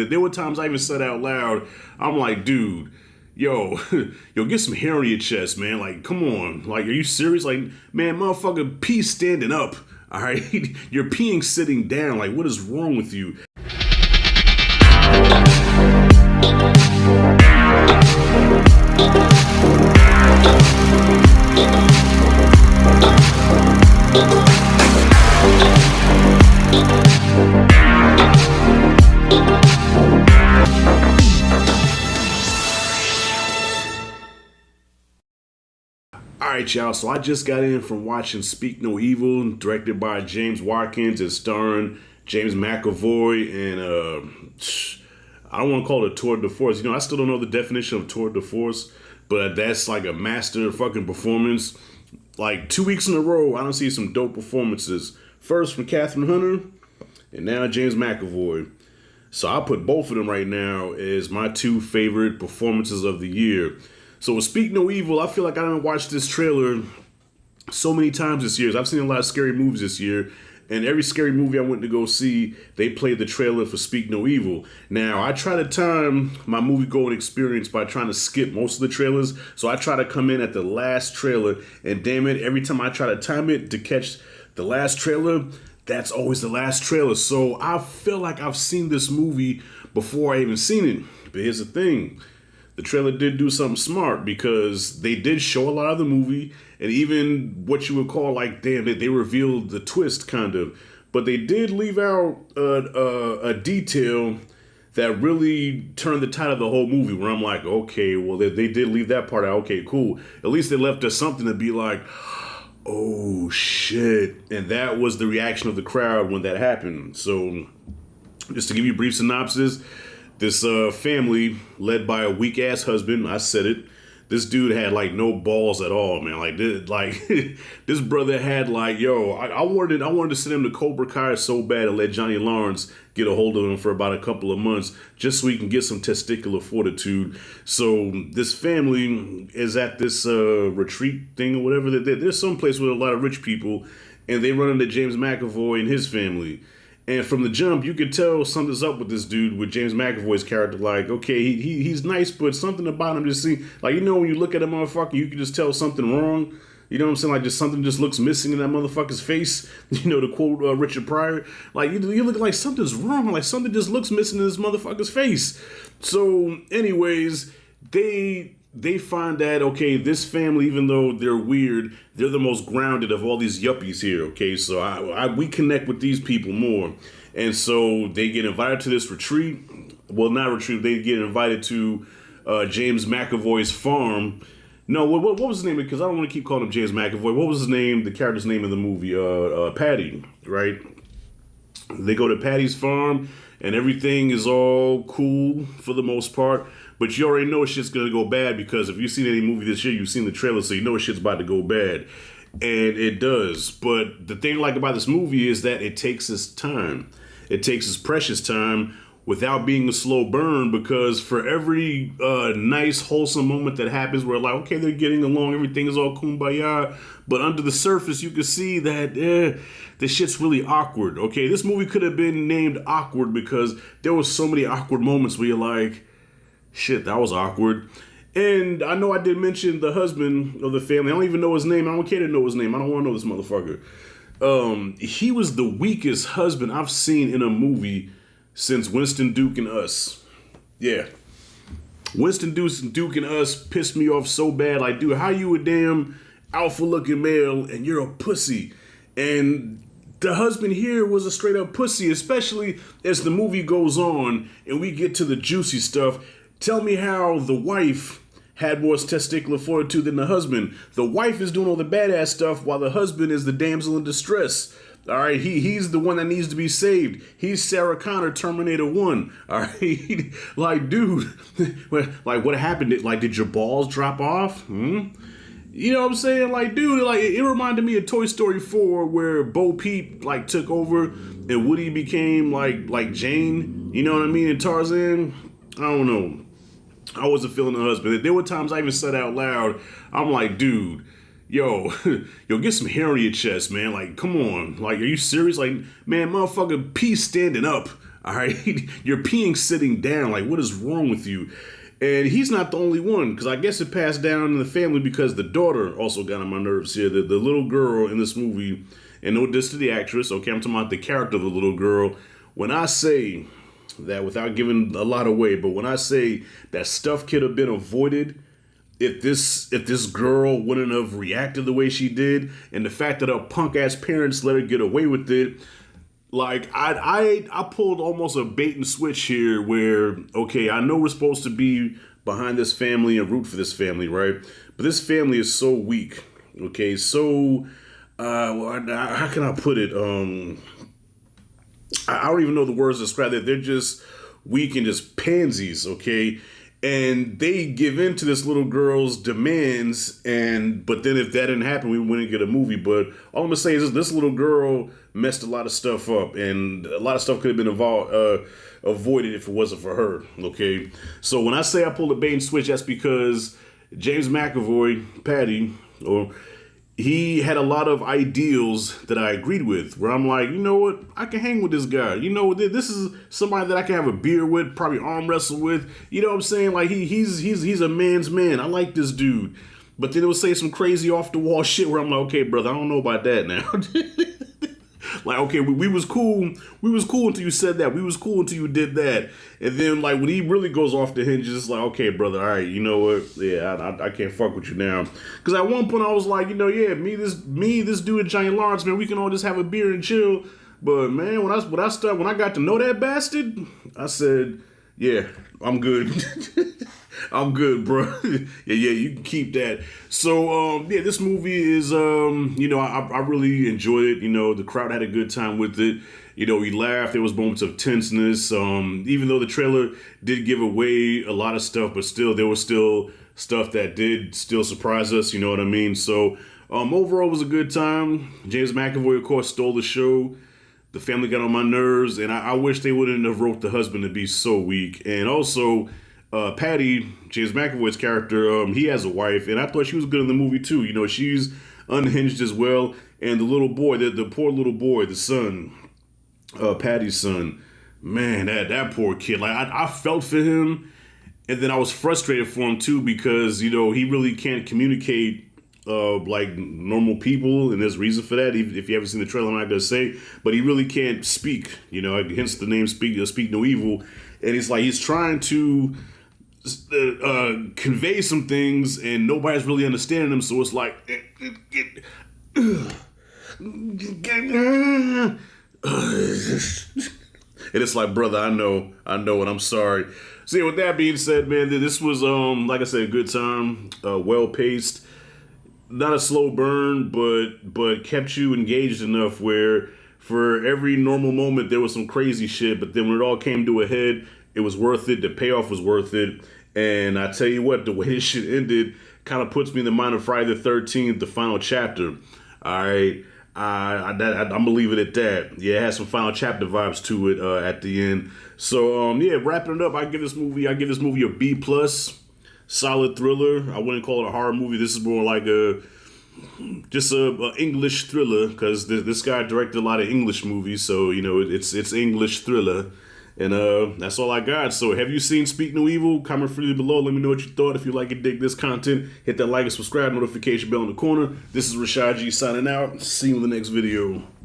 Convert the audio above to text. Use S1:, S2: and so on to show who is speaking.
S1: There were times I even said out loud, I'm like, dude, yo, yo, get some hair on your chest, man. Like, come on. Like, are you serious? Like, man, motherfucker, pee standing up. All right? You're peeing sitting down. Like, what is wrong with you? Alright, y'all, so I just got in from watching Speak No Evil, directed by James Watkins and starring James McAvoy, and I don't want to call it a tour de force. You know, I still don't know the definition of tour de force, but that's like a master fucking performance. Like 2 weeks in a row, I don't see some dope performances. First from Catherine Hunter, and now James McAvoy. So I'll put both of them right now as my two favorite performances of the year. So with Speak No Evil, I feel like I done watched this trailer so many times this year. I've seen a lot of scary movies this year, and every scary movie I went to go see, they played the trailer for Speak No Evil. Now, I try to time my movie-going experience by trying to skip most of the trailers, so I try to come in at the last trailer, and damn it, every time I try to time it to catch the last trailer, that's always the last trailer. So I feel like I've seen this movie before I even seen it. But here's the thing. The trailer did do something smart because they did show a lot of the movie, and even what you would call like, damn, they revealed the twist kind of, but they did leave out a detail that really turned the tide of the whole movie, where I'm like, okay, well, they did leave that part out. Okay, cool. At least they left us something to be like, oh shit. And that was the reaction of the crowd when that happened. So just to give you a brief synopsis, this family led by a weak ass husband, I said it. This dude had like no balls at all, man. This brother had like, yo, I wanted to send him to Cobra Kai so bad and let Johnny Lawrence get a hold of him for about a couple of months just so he can get some testicular fortitude. So this family is at this retreat thing or whatever. There's some place with a lot of rich people, and they run into James McAvoy and his family. And from the jump, you could tell something's up with this dude, with James McAvoy's character. Like, okay, he's nice, but something about him just seems like, you know, when you look at a motherfucker, you can just tell something wrong. You know what I'm saying? Like, just something just looks missing in that motherfucker's face. You know, to quote Richard Pryor, like, you look like something's wrong. Like, something just looks missing in this motherfucker's face. So, anyways, they find that, okay, this family, even though they're weird, they're the most grounded of all these yuppies here, okay? So we connect with these people more. And so they get invited to this retreat. Well, not retreat. They get invited to James McAvoy's farm. No, what was his name? Because I don't want to keep calling him James McAvoy. What was his name, the character's name in the movie? Patty, right? They go to Patty's farm, and everything is all cool for the most part. But you already know shit's going to go bad, because if you've seen any movie this year, you've seen the trailer, so you know shit's about to go bad. And it does. But the thing I like about this movie is that it takes its time. It takes its precious time without being a slow burn, because for every nice, wholesome moment that happens where, like, okay, they're getting along, everything is all kumbaya, but under the surface, you can see that this shit's really awkward. Okay, this movie could have been named Awkward, because there was so many awkward moments where you're like, shit, that was awkward. And I know I did mention the husband of the family. I don't even know his name. I don't care to know his name. I don't want to know this motherfucker. He was the weakest husband I've seen in a movie since Winston Duke and Us. Yeah. Winston Duke and Us pissed me off so bad. Like, dude, how you a damn alpha-looking male and you're a pussy? And the husband here was a straight-up pussy, especially as the movie goes on and we get to the juicy stuff. Tell me how the wife had more testicular fortitude than the husband. The wife is doing all the badass stuff while the husband is the damsel in distress. All right, he's the one that needs to be saved. He's Sarah Connor, Terminator 1. All right, like, dude, like, what happened? Like, did your balls drop off? You know what I'm saying? Like, dude, like, it reminded me of Toy Story 4, where Bo Peep, like, took over and Woody became, like Jane. You know what I mean? And Tarzan, I don't know. I wasn't feeling the husband. There were times I even said out loud, I'm like, dude, yo, get some hair on your chest, man. Like, come on. Like, are you serious? Like, man, motherfucker, pee standing up. All right, you're peeing sitting down. Like, what is wrong with you? And he's not the only one, because I guess it passed down in the family because the daughter also got on my nerves here. The little girl in this movie, and no diss to the actress, okay, I'm talking about the character of the little girl. When I say that, without giving a lot away, but when I say that stuff could have been avoided if this girl wouldn't have reacted the way she did, and the fact that her punk ass parents let her get away with it, like I pulled almost a bait and switch here where, okay, I know we're supposed to be behind this family and root for this family, right? But this family is so weak, okay? So, how can I put it? I don't even know the words to describe it. They're just weak and just pansies, okay? And they give in to this little girl's demands, but then if that didn't happen, we wouldn't get a movie. But all I'm gonna say is this little girl messed a lot of stuff up, and a lot of stuff could have been avoided if it wasn't for her. Okay, so when I say I pulled a bait and switch, that's because James McAvoy, Patty, he had a lot of ideals that I agreed with, where I'm like, you know what, I can hang with this guy. You know, this is somebody that I can have a beer with, probably arm wrestle with. You know what I'm saying? Like he's a man's man. I like this dude. But then it would say some crazy off the wall shit where I'm like, okay, brother, I don't know about that now. Like, okay, we was cool. We was cool until you said that. We was cool until you did that. And then, like, when he really goes off the hinges, it's like, okay, brother, all right, you know what? Yeah, I can't fuck with you now. Because at one point I was like, you know, yeah, this dude and Johnny Lawrence, man, we can all just have a beer and chill. But man, when I got to know that bastard, I said, yeah, I'm good. I'm good, bro. yeah, you can keep that. So, this movie is, I really enjoyed it. You know, the crowd had a good time with it. You know, we laughed. There was moments of tenseness. Even though the trailer did give away a lot of stuff, but still, there was still stuff that did still surprise us. You know what I mean? So, overall, it was a good time. James McAvoy, of course, stole the show. The family got on my nerves, and I wish they wouldn't have wrote the husband to be so weak. And also, Patty, James McAvoy's character, he has a wife, and I thought she was good in the movie too. You know, she's unhinged as well. And the little boy, the poor little boy, the son, Patty's son, man, that poor kid. Like I felt for him, and then I was frustrated for him too because you know he really can't communicate like normal people, and there's reason for that. Even if you haven't seen the trailer, I'm not gonna say, but he really can't speak. You know, hence the name Speak No Evil. And it's like he's trying to convey some things, and nobody's really understanding him. So it's like, and it's like, brother, I know, and I'm sorry. So yeah, with that being said, man, this was like I said, a good time, well paced. Not a slow burn, but kept you engaged enough where for every normal moment there was some crazy shit, but then when it all came to a head, it was worth it. The payoff was worth it. And I tell you what, the way this shit ended kind of puts me in the mind of Friday the 13th, the final chapter. All right, I'm gonna leave it at that. Yeah, it has some final chapter vibes to it at the end. So wrapping it up, I give this movie a B+. Solid thriller. I wouldn't call it a horror movie. This is more like a English thriller because this guy directed a lot of English movies, so you know it's English thriller, and that's all I got. So have you seen Speak No Evil? Comment freely below. Let me know what you thought. If you like and dig this content, hit that like and subscribe, notification bell in the corner. This is Rashad G signing out. See you in the next video.